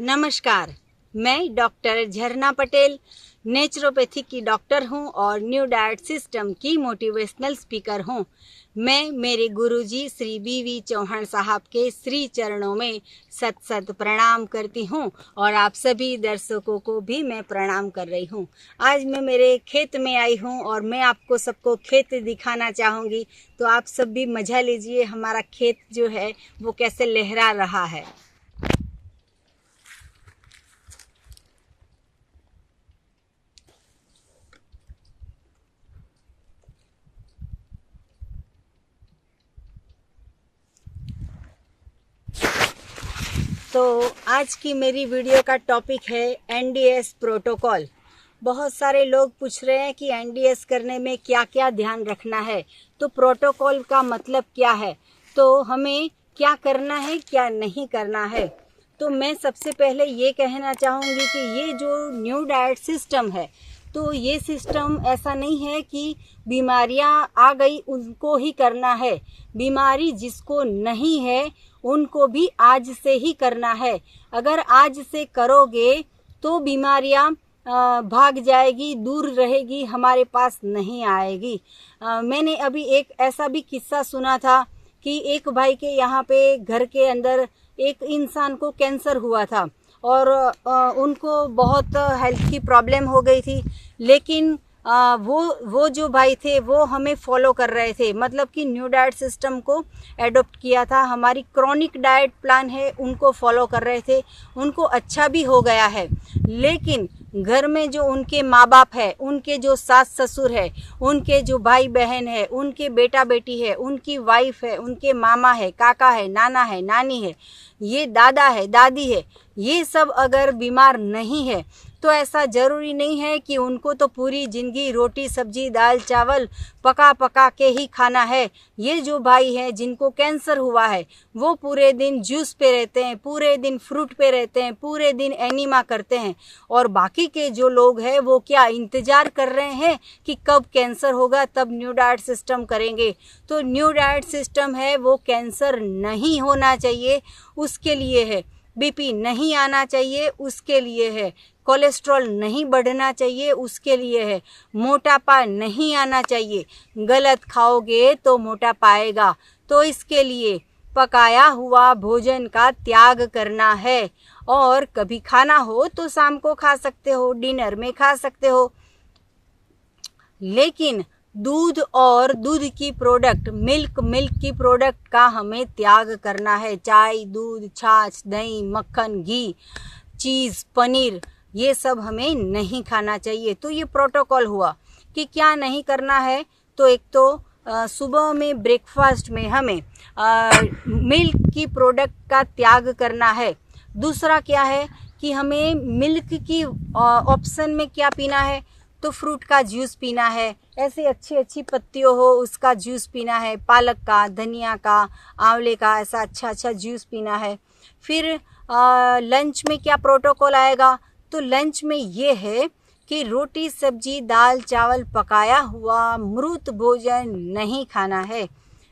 नमस्कार, मैं डॉक्टर झरना पटेल नेचुरोपैथी की डॉक्टर हूं और न्यू डाइट सिस्टम की मोटिवेशनल स्पीकर हूं। मैं मेरे गुरुजी श्री BV चौहान साहब के श्री चरणों में सत सत प्रणाम करती हूं और आप सभी दर्शकों को भी मैं प्रणाम कर रही हूं। आज मैं मेरे खेत में आई हूं और मैं आपको सबको खेत दिखाना चाहूँगी, तो आप सब भी मज़ा लीजिए हमारा खेत जो है वो कैसे लहरा रहा है। तो आज की मेरी वीडियो का टॉपिक है NDS प्रोटोकॉल। बहुत सारे लोग पूछ रहे हैं कि NDS करने में क्या क्या ध्यान रखना है, तो प्रोटोकॉल का मतलब क्या है, तो हमें क्या करना है क्या नहीं करना है। तो मैं सबसे पहले ये कहना चाहूँगी कि ये जो न्यू डाइट सिस्टम है, तो ये सिस्टम ऐसा नहीं है कि बीमारियां आ गई उनको ही करना है। बीमारी जिसको नहीं है उनको भी आज से ही करना है। अगर आज से करोगे तो बीमारियां भाग जाएगी, दूर रहेगी, हमारे पास नहीं आएगी। मैंने अभी एक ऐसा भी किस्सा सुना था कि एक भाई के यहाँ पे घर के अंदर एक इंसान को कैंसर हुआ था और उनको बहुत हेल्थ की प्रॉब्लम हो गई थी, लेकिन वो जो भाई थे वो हमें फॉलो कर रहे थे, मतलब कि न्यू डाइट सिस्टम को एडॉप्ट किया था। हमारी क्रॉनिक डाइट प्लान है उनको फॉलो कर रहे थे, उनको अच्छा भी हो गया है। लेकिन घर में जो उनके माँ बाप है, उनके जो सास ससुर है, उनके जो भाई बहन है, उनके बेटा बेटी है, उनकी वाइफ है, उनके मामा है, काका है, नाना है, नानी है, ये दादा है, दादी है, ये सब अगर बीमार नहीं है तो ऐसा ज़रूरी नहीं है कि उनको तो पूरी ज़िंदगी रोटी सब्जी दाल चावल पका पका के ही खाना है। ये जो भाई हैं जिनको कैंसर हुआ है वो पूरे दिन जूस पे रहते हैं, पूरे दिन फ्रूट पे रहते हैं, पूरे दिन एनीमा करते हैं, और बाकी के जो लोग हैं वो क्या इंतज़ार कर रहे हैं कि कब कैंसर होगा तब न्यू डाइट सिस्टम करेंगे। तो न्यू डाइट सिस्टम है वो कैंसर नहीं होना चाहिए उसके लिए है, BP नहीं आना चाहिए उसके लिए है, कोलेस्ट्रॉल नहीं बढ़ना चाहिए उसके लिए है, मोटापा नहीं आना चाहिए, गलत खाओगे तो मोटापा आएगा, तो इसके लिए पकाया हुआ भोजन का त्याग करना है। और कभी खाना हो तो शाम को खा सकते हो, डिनर में खा सकते हो, लेकिन दूध और दूध की प्रोडक्ट मिल्क की प्रोडक्ट का हमें त्याग करना है। चाय, दूध, छाछ, दही, मक्खन, घी, चीज़, पनीर, ये सब हमें नहीं खाना चाहिए। तो ये प्रोटोकॉल हुआ कि क्या नहीं करना है। तो एक तो सुबह में ब्रेकफास्ट में हमें मिल्क की प्रोडक्ट का त्याग करना है। दूसरा क्या है कि हमें मिल्क की ऑप्शन में क्या पीना है, तो फ्रूट का जूस पीना है, ऐसे अच्छी अच्छी पत्तियों हो उसका जूस पीना है, पालक का, धनिया का, आंवले का, ऐसा अच्छा जूस पीना है। फिर लंच में क्या प्रोटोकॉल आएगा, तो लंच में ये है कि रोटी सब्जी दाल चावल पकाया हुआ मृत भोजन नहीं खाना है।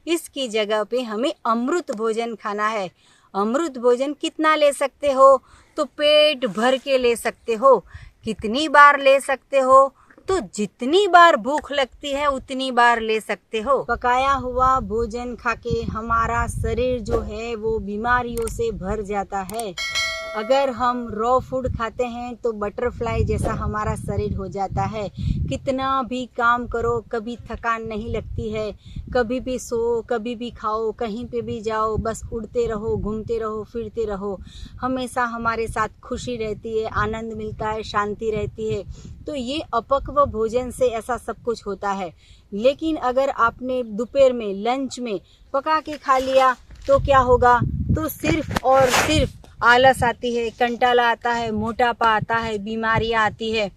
इसकी जगह पे हमें अमृत भोजन खाना है। अमृत भोजन कितना ले सकते हो, तो पेट भर के ले सकते हो। कितनी बार ले सकते हो, तो जितनी बार भूख लगती है उतनी बार ले सकते हो। पकाया हुआ भोजन खाके हमारा शरीर जो है वो बीमारियों से भर जाता है। अगर हम रॉ फूड खाते हैं तो बटरफ्लाई जैसा हमारा शरीर हो जाता है। कितना भी काम करो कभी थकान नहीं लगती है, कभी भी सो कभी भी खाओ, कहीं पे भी जाओ, बस उड़ते रहो, घूमते रहो, फिरते रहो, हमेशा हमारे साथ खुशी रहती है, आनंद मिलता है, शांति रहती है। तो ये अपक्व भोजन से ऐसा सब कुछ होता है। लेकिन अगर आपने दोपहर में लंच में पका के खा लिया तो क्या होगा, तो सिर्फ और सिर्फ आलस आती है, कंटाला आता है, मोटापा आता है, बीमारियां आती है।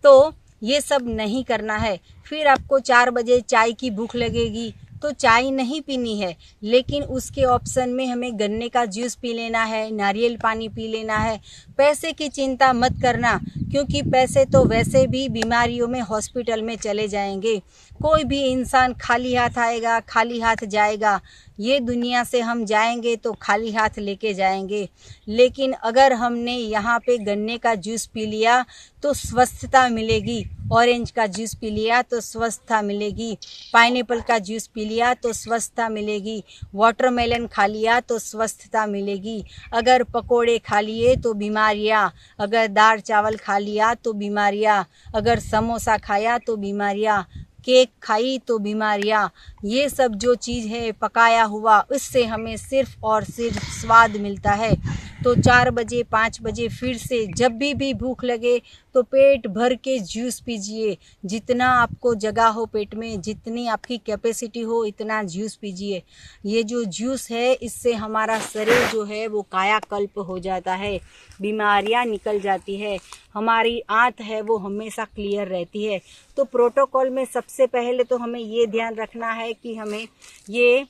तो ये सब नहीं करना है। फिर आपको 4 बजे चाय की भूख लगेगी तो चाय नहीं पीनी है, लेकिन उसके ऑप्शन में हमें गन्ने का जूस पी लेना है, नारियल पानी पी लेना है। पैसे की चिंता मत करना, क्योंकि पैसे तो वैसे भी बीमारियों में हॉस्पिटल में चले जाएंगे। कोई भी इंसान खाली हाथ आएगा, खाली हाथ जाएगा। ये दुनिया से हम जाएंगे तो खाली हाथ लेके जाएंगे। लेकिन अगर हमने यहाँ पे गन्ने का जूस पी लिया तो स्वस्थता मिलेगी, ऑरेंज का जूस पी लिया तो स्वस्थता मिलेगी, पाइनएप्पल का जूस पी लिया तो स्वस्थता मिलेगी, वाटरमेलन खा लिया तो स्वस्थता मिलेगी। अगर पकोड़े खा लिए तो बीमारियाँ, अगर दाल चावल खा लिया तो बीमारियाँ, अगर समोसा खाया तो बीमारियाँ, केक खाई तो बीमारियाँ। ये सब जो चीज़ है पकाया हुआ, उससे हमें सिर्फ और सिर्फ स्वाद मिलता है। तो 4 बजे 5 बजे फिर से जब भी भूख लगे तो पेट भर के जूस पीजिए। जितना आपको जगह हो पेट में, जितनी आपकी कैपेसिटी हो, इतना जूस पीजिए। ये जो जूस है इससे हमारा शरीर जो है वो कायाकल्प हो जाता है, बीमारियां निकल जाती है, हमारी आंत है वो हमेशा क्लियर रहती है। तो प्रोटोकॉल में सबसे पहले तो हमें ये ध्यान रखना है कि हमें ये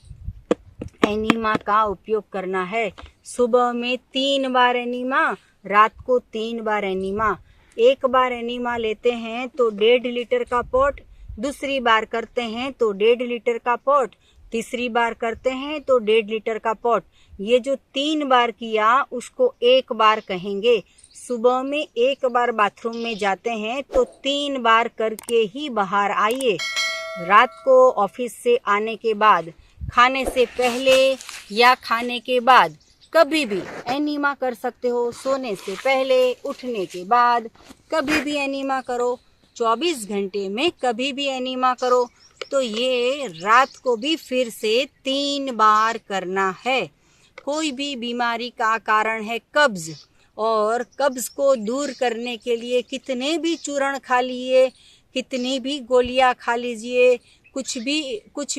एनीमा का उपयोग करना है। सुबह में 3 बार एनीमा, रात को 3 बार एनीमा। एक बार एनीमा लेते हैं तो 1.5 लीटर का पॉट, दूसरी बार करते हैं तो 1.5 लीटर का पॉट, तीसरी बार करते हैं तो 1.5 लीटर का पॉट। ये जो 3 बार किया उसको 1 बार कहेंगे। सुबह में 1 बार बाथरूम में जाते हैं तो 3 बार करके ही बाहर आइए। रात को ऑफिस से आने के बाद, खाने से पहले या खाने के बाद कभी भी एनीमा कर सकते हो। सोने से पहले, उठने के बाद कभी भी एनीमा करो। 24 घंटे में कभी भी एनीमा करो। तो ये रात को भी फिर से 3 बार करना है। कोई भी बीमारी का कारण है कब्ज, और कब्ज को दूर करने के लिए कितने भी चूर्ण खा लिए, कितनी भी गोलियां खा लीजिए, कुछ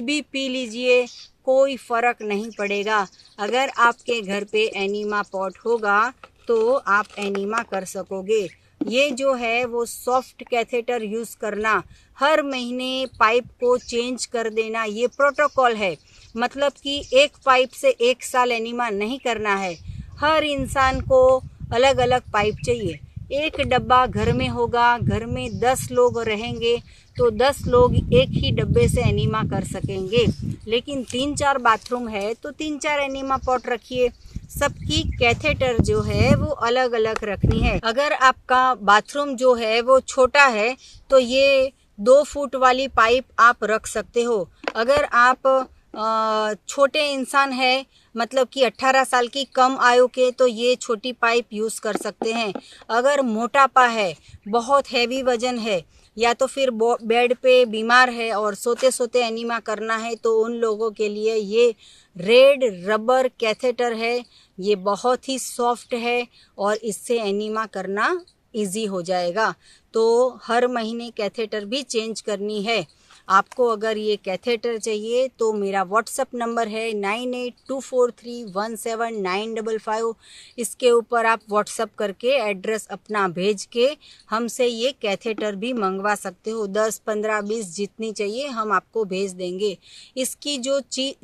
भी पी लीजिए, कोई फ़र्क नहीं पड़ेगा। अगर आपके घर पे एनीमा पॉट होगा तो आप एनीमा कर सकोगे। ये जो है वो सॉफ्ट कैथेटर यूज़ करना, हर महीने पाइप को चेंज कर देना, ये प्रोटोकॉल है। मतलब कि एक पाइप से 1 साल एनीमा नहीं करना है। हर इंसान को अलग अलग पाइप चाहिए। एक डब्बा घर में होगा, घर में 10 लोग रहेंगे तो 10 लोग एक ही डब्बे से एनीमा कर सकेंगे। लेकिन 3-4 बाथरूम है तो 3-4 एनीमा पॉट रखिए। सबकी कैथेटर जो है वो अलग अलग रखनी है। अगर आपका बाथरूम जो है वो छोटा है तो ये 2 फुट वाली पाइप आप रख सकते हो। अगर आप छोटे इंसान है, मतलब कि 18 साल की कम आयु के, तो ये छोटी पाइप यूज़ कर सकते हैं। अगर मोटापा है, बहुत हैवी वजन है, या तो फिर बेड पे बीमार है और सोते सोते एनीमा करना है, तो उन लोगों के लिए ये रेड रबर कैथेटर है। ये बहुत ही सॉफ्ट है और इससे एनीमा करना इजी हो जाएगा। तो हर महीने कैथेटर भी चेंज करनी है। आपको अगर ये कैथेटर चाहिए तो मेरा व्हाट्सअप नंबर है 9824317955। इसके ऊपर आप व्हाट्सअप करके एड्रेस अपना भेज के हमसे ये कैथेटर भी मंगवा सकते हो। 10, 15, 20 जितनी चाहिए हम आपको भेज देंगे। इसकी जो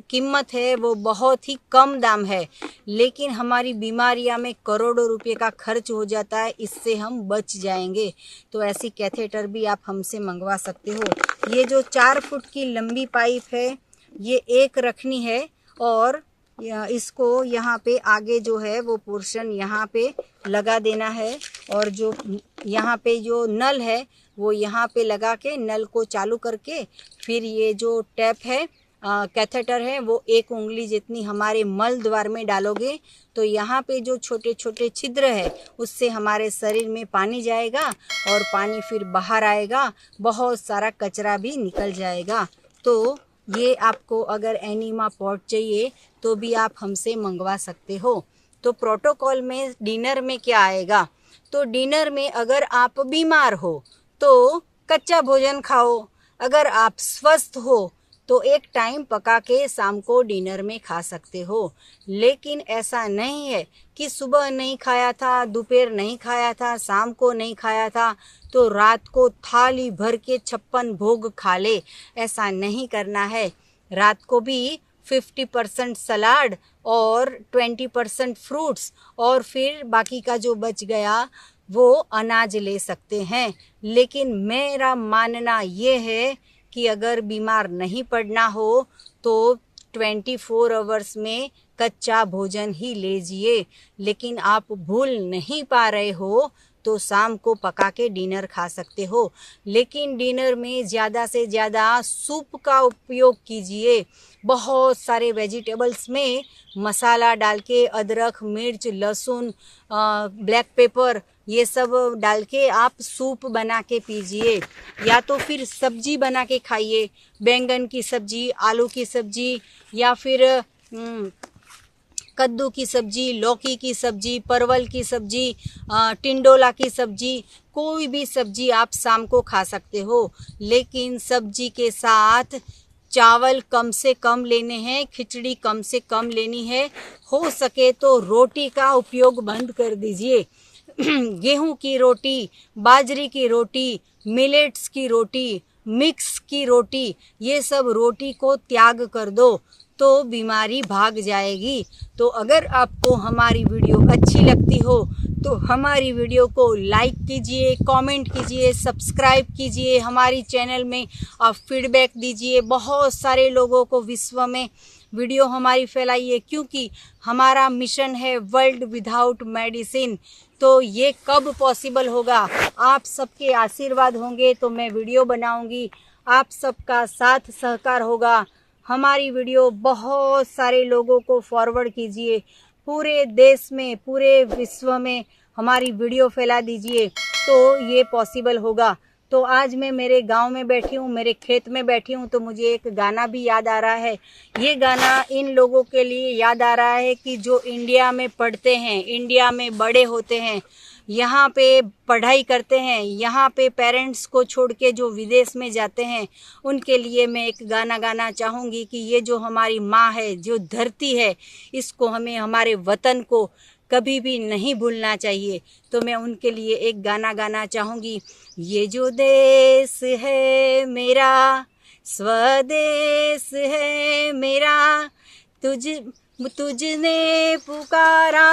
कीमत है वो बहुत ही कम दाम है, लेकिन हमारी बीमारियां में करोड़ों रुपए का खर्च हो जाता है, इससे हम बच जाएंगे। तो ऐसी कैथेटर भी आप हमसे मंगवा सकते हो। ये जो 4 फुट की लंबी पाइप है, ये एक रखनी है और इसको यहाँ पे आगे जो है वो पोर्शन यहाँ पे लगा देना है, और जो यहाँ पे जो नल है वो यहाँ पे लगा के नल को चालू करके फिर ये जो टैप है कैथेटर है वो 1 उंगली जितनी हमारे मल द्वार में डालोगे तो यहाँ पे जो छोटे छोटे छिद्र है उससे हमारे शरीर में पानी जाएगा और पानी फिर बाहर आएगा, बहुत सारा कचरा भी निकल जाएगा। तो ये आपको अगर एनीमा पॉट चाहिए तो भी आप हमसे मंगवा सकते हो। तो प्रोटोकॉल में डिनर में क्या आएगा, तो डिनर में अगर आप बीमार हो तो कच्चा भोजन खाओ, अगर आप स्वस्थ हो तो एक टाइम पका के शाम को डिनर में खा सकते हो। लेकिन ऐसा नहीं है कि सुबह नहीं खाया था, दोपहर नहीं खाया था, शाम को नहीं खाया था तो रात को थाली भर के 56 भोग खा ले, ऐसा नहीं करना है। रात को भी 50% सलाद और 20% फ्रूट्स, और फिर बाकी का जो बच गया वो अनाज ले सकते हैं। लेकिन मेरा मानना ये है कि अगर बीमार नहीं पड़ना हो तो 24 आवर्स में कच्चा भोजन ही लीजिए। लेकिन आप भूल नहीं पा रहे हो तो शाम को पका के डिनर खा सकते हो। लेकिन डिनर में ज़्यादा से ज़्यादा सूप का उपयोग कीजिए। बहुत सारे वेजिटेबल्स में मसाला डाल के अदरक, मिर्च, लहसुन, ब्लैक पेपर ये सब डाल के आप सूप बना के पीजिए। या तो फिर सब्जी बना के खाइए, बैंगन की सब्जी, आलू की सब्जी, या फिर कद्दू की सब्जी, लौकी की सब्जी, परवल की सब्जी, टिंडोला की सब्जी, कोई भी सब्जी आप शाम को खा सकते हो। लेकिन सब्जी के साथ चावल कम से कम लेने हैं, खिचड़ी कम से कम लेनी है। हो सके तो रोटी का उपयोग बंद कर दीजिए। गेहूं की रोटी, बाजरे की रोटी, मिलेट्स की रोटी, मिक्स की रोटी, ये सब रोटी को त्याग कर दो तो बीमारी भाग जाएगी। तो अगर आपको हमारी वीडियो अच्छी लगती हो तो हमारी वीडियो को लाइक कीजिए, कमेंट कीजिए, सब्सक्राइब कीजिए, हमारी चैनल में आप फीडबैक दीजिए। बहुत सारे लोगों को विश्व में वीडियो हमारी फैलाइए, क्योंकि हमारा मिशन है वर्ल्ड विदाउट मेडिसिन। तो ये कब पॉसिबल होगा? आप सबके आशीर्वाद होंगे तो मैं वीडियो बनाऊंगी, आप सबका साथ सहकार होगा। हमारी वीडियो बहुत सारे लोगों को फॉरवर्ड कीजिए, पूरे देश में, पूरे विश्व में हमारी वीडियो फैला दीजिए तो ये पॉसिबल होगा। तो आज मैं मेरे गांव में बैठी हूँ, मेरे खेत में बैठी हूँ, तो मुझे एक गाना भी याद आ रहा है। ये गाना इन लोगों के लिए याद आ रहा है कि जो इंडिया में पढ़ते हैं, इंडिया में बड़े होते हैं, यहाँ पे पढ़ाई करते हैं, यहाँ पे पेरेंट्स को छोड़ के जो विदेश में जाते हैं, उनके लिए मैं एक गाना गाना चाहूँगी कि ये जो हमारी माँ है, जो धरती है, इसको हमें, हमारे वतन को कभी भी नहीं भूलना चाहिए। तो मैं उनके लिए एक गाना गाना चाहूँगी। ये जो देश है मेरा, स्वदेश है मेरा, तुझने पुकारा,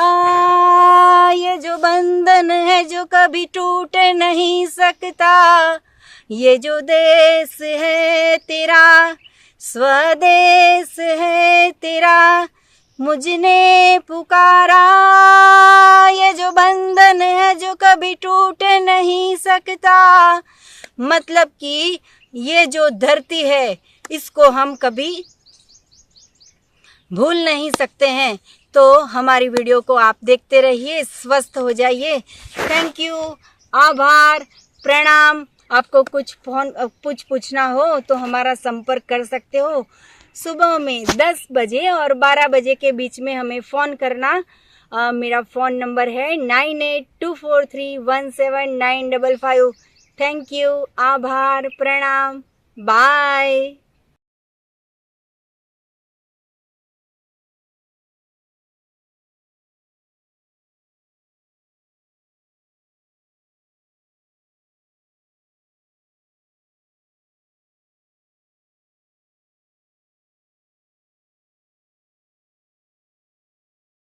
ये जो बंधन है जो कभी टूट नहीं सकता। ये जो देश है तेरा, स्वदेश है तेरा, मुझने पुकारा, ये जो बंधन है जो कभी टूट नहीं सकता। मतलब कि ये जो धरती है इसको हम कभी भूल नहीं सकते हैं। तो हमारी वीडियो को आप देखते रहिए, स्वस्थ हो जाइए। थैंक यू, आभार, प्रणाम। आपको कुछ पूछना हो तो हमारा संपर्क कर सकते हो। सुबह में 10 बजे और 12 बजे के बीच में हमें फ़ोन करना। मेरा फ़ोन नंबर है 9824317955। थैंक यू, आभार, प्रणाम, बाय।